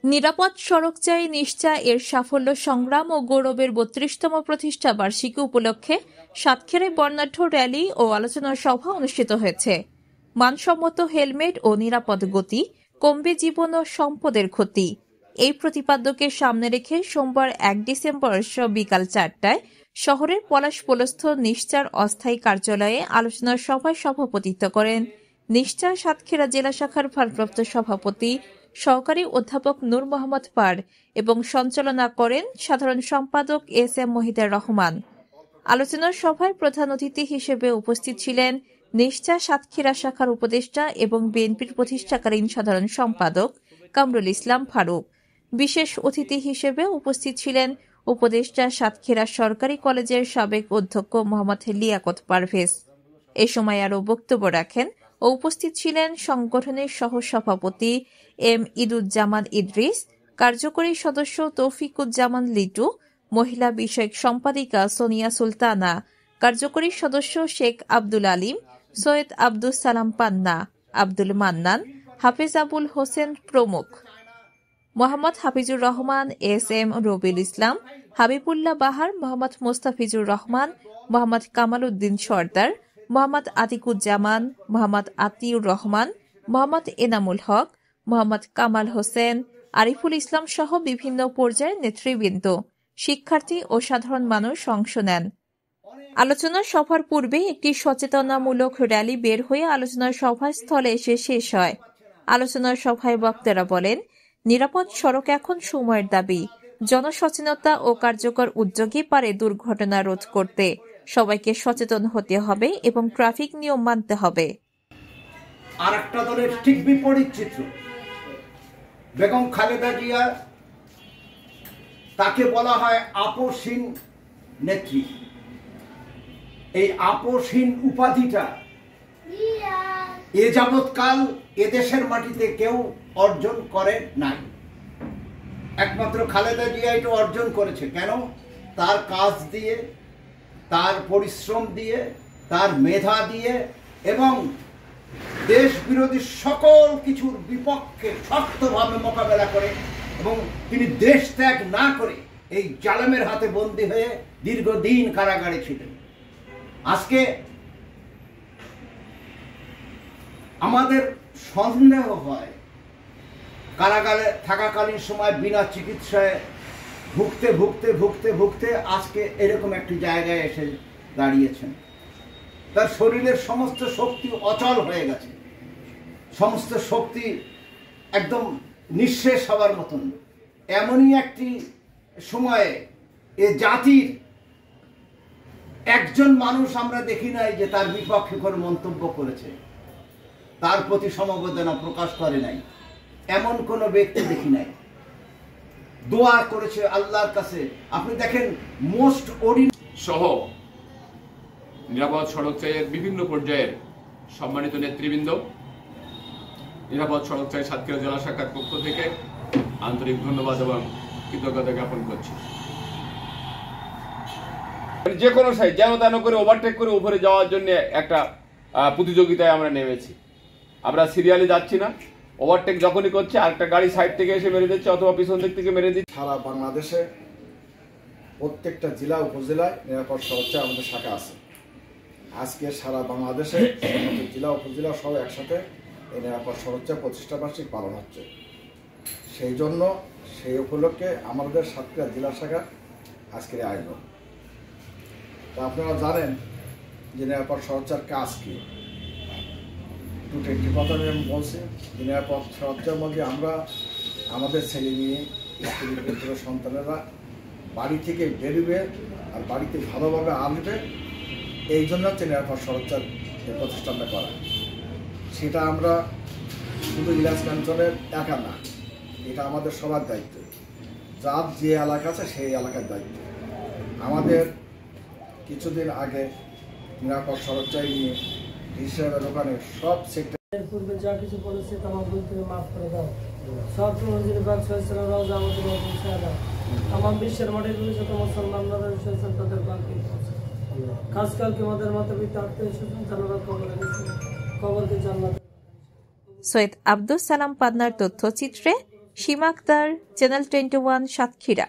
নিরাপদ সড়ক চাই নিশ্চয় এর সাফল্য সংগ্রাম ও গৌরবের ৩২তম প্রতিষ্ঠা বার্ষিকী উপলক্ষে সাতক্ষীরায় বর্ণাঢ্য র্যালি ও আলোচনা সভা অনুষ্ঠিত হয়েছে। মানসম্মত হেলমেট ও নিরাপদ গতি কমবে জীবন ও সম্পদের ক্ষতি, এই প্রতিপাদ্যকে সামনে রেখে সোমবার ১ ডিসেম্বর বিকাল ৪টায় শহরের পলাশপোলস্থ নিশ্চার অস্থায়ী কার্যালয়ে আলোচনা সভায় সভাপতিত্ব করেন নিশ্চা সাতক্ষীরা জেলা শাখার ভারপ্রাপ্ত সভাপতি সহকারী অধ্যাপক নূর মোহাম্মদ পার এবং সঞ্চালনা করেন সাধারণ সম্পাদক এস.এম. মহিদার রহমান। আলোচনা সভায় প্রধান অতিথি হিসেবে উপস্থিত ছিলেন নিশ্চা সাতক্ষীরা শাখার উপদেষ্টা এবং বিএনপির প্রতিষ্ঠাকালীন সাধারণ সম্পাদক কামরুল ইসলাম ফারুক। বিশেষ অতিথি হিসেবে উপস্থিত ছিলেন উপদেষ্টা সাতক্ষীরা সরকারি কলেজের সাবেক অধ্যক্ষ মোহাম্মদ লিয়াকত পারভেজ। এ সময় আরও বক্তব্য রাখেন ও উপস্থিত ছিলেন সংগঠনের সহসভাপতি এম ইদুজ্জামান ইদ্রিস, কার্যকরী সদস্য তৌফিকুজ্জামান লিটু, মহিলা বিষয়ক সম্পাদিকা সোনিয়া সুলতানা, কার্যকরী সদস্য শেখ আব্দুল আলিম, সৈয়দ আব্দুল সালাম পান্না, আব্দুল মান্নান, হাফিজ আবুল হোসেন প্রমুখ। মোহাম্মদ হাফিজুর রহমান, এস.এম. রবিউল ইসলাম, হাবিবুল্লাহ বাহার, মোহাম্মদ মোস্তাফিজুর রহমান, মোহাম্মদ কামাল উদ্দিন সর্দার, মোহাম্মদ আতিকুজ্জামান, মোহাম্মদ আতিউর রহমান, মোহাম্মদ এনামুল হক, মোহাম্মদ কামাল হোসেন, আরিফুল ইসলাম সহ বিভিন্ন পর্যায়ের নেতৃবৃন্দ, শিক্ষার্থী ও সাধারণ মানুষ অংশ নেন। আলোচনা সভার পূর্বে একটি সচেতনামূলক র্যালি বের হয়ে আলোচনা সভাস্থলে এসে শেষ হয়। আলোচনা সভায় বক্তারা বলেন, নিরাপদ সড়ক এখন সময়ের দাবি। জনসচেতনতা ও কার্যকর উদ্যোগই পারে দুর্ঘটনা রোধ করতে। সবাইকে সচেতন হতে হবে এবং ট্রাফিক নিয়ম মানতে হবে। আরেকটা দলের ঠিক বিপরীত চিত্র, বেগম খালেদা জিয়া, তাকে বলা হয় আপোষহীন নেত্রী। এই আপোষহীন উপাধিটা এ যাবৎকাল এদেশের মাটিতে কেউ অর্জন করে নাই। একমাত্র খালেদা জিয়া এটা অর্জন করেছে। কেন? তার কাজ দিয়ে, তার পরিশ্রম দিয়ে, তার মেধা দিয়ে এবং দেশ বিরোধী সকল কিছুর বিপক্ষে শক্তভাবে মোকাবেলা করে এবং তিনি দেশ ত্যাগ না করে এই জালেমের হাতে বন্দী হয়ে দীর্ঘদিন কারাগারে ছিলেন। আজকে আমাদের সন্দেহ হয় কারাগারে থাকাকালীন সময় বিনা চিকিৎসায় ভুগতে ভুগতে ভুগতে ভুগতে আজকে এরকম একটি জায়গায় এসে দাঁড়িয়েছেন। তার শরীরের সমস্ত শক্তি অচল হয়ে গেছে, সমস্ত শক্তি একদম নিঃশেষ হওয়ার মতন। এমনই একটি সময়ে এ জাতির একজন মানুষ আমরা দেখি নাই যে তার বিপক্ষে করে মন্তব্য করেছে, তার প্রতি সমবেদনা প্রকাশ করে নাই, এমন কোন ব্যক্তি দেখি নাই। দোয়া করেছে আল্লাহর কাছে। আপনি দেখেন মোস্ট সহ নিরাপদ সড়ক চাইয়ের বিভিন্ন পর্যায়ের সম্মানিত নেতৃবৃন্দ, নিরাপদ সড়ক চাই সাতক্ষীরা জেলা শাখার পক্ষ থেকে আন্তরিক ধন্যবাদ এবং কৃতজ্ঞতা জ্ঞাপন করছি। যে কোনো সাইড যেন তেন করে ওভারটেক করে উপরে যাওয়ার জন্য একটা প্রতিযোগিতায় আমরা নেমেছি। আমরা সিরিয়ালে যাচ্ছি না, ওভারটেক যখনই করছে আরেকটা গাড়ি সাইড থেকে এসে মেরে দিচ্ছে অথবা পিছন দিক থেকে মেরে দিচ্ছে। সারা বাংলাদেশে প্রত্যেকটা জেলা উপজেলায় নিরাপদ সড়ক চাই আমাদের শাখা আছে। আজকে সারা বাংলাদেশে জেলা উপজেলা সব একসাথে এই নিরাপদ সড়ক চাই প্রতিষ্ঠা বার্ষিক পালন হচ্ছে। সেই জন্য সেই উপলক্ষে আমাদের সাতক্ষীরা জেলা শাখা আজকের আয়োজন। তা আপনারা জানেন যে নিরাপদ সড়ক চার কাজ কি। একটি কথা আমি বলছি, নিরাপদ সড়ক চার মধ্যে আমরা আমাদের ছেলে মেয়ে, স্ত্রী পুত্র সন্তানেরা বাড়ি থেকে বেরোবে আর বাড়িতে ভালোভাবে আসবে, এই জন্য হচ্ছে নিরাপদ সড়ক চার প্রতিষ্ঠানটা করা। সেটা আমরা শুধু ইলাজগঞ্জের একা না, এটা আমাদের সবার দায়িত্ব। যার যে এলাকা আছে সেই এলাকার দায়িত্ব। আমাদের কিছুদিন আগে নিরাপদ সড়ক চাই নিয়ে হিসাবের ওখানে সব সেক্টর পূর্বে যা কিছু বলেছে তোমার ভুল থেকে মাফ করে দাও। সব নজির ব্যবসা আমাদের আমার বিশ্বের মাঠে রয়েছে তোমার মুসলমানরা এসেছেন, তাদের বাকি খাসকালকে আমাদের মাতা পিতা আত্মীয় স্বজন জানারা কবরকে জান্নাত। সৈয়দ আব্দুল সালাম পান্নার তথ্যচিত্রে সীমা আক্তার, চ্যানেল 21, সাতক্ষীরা।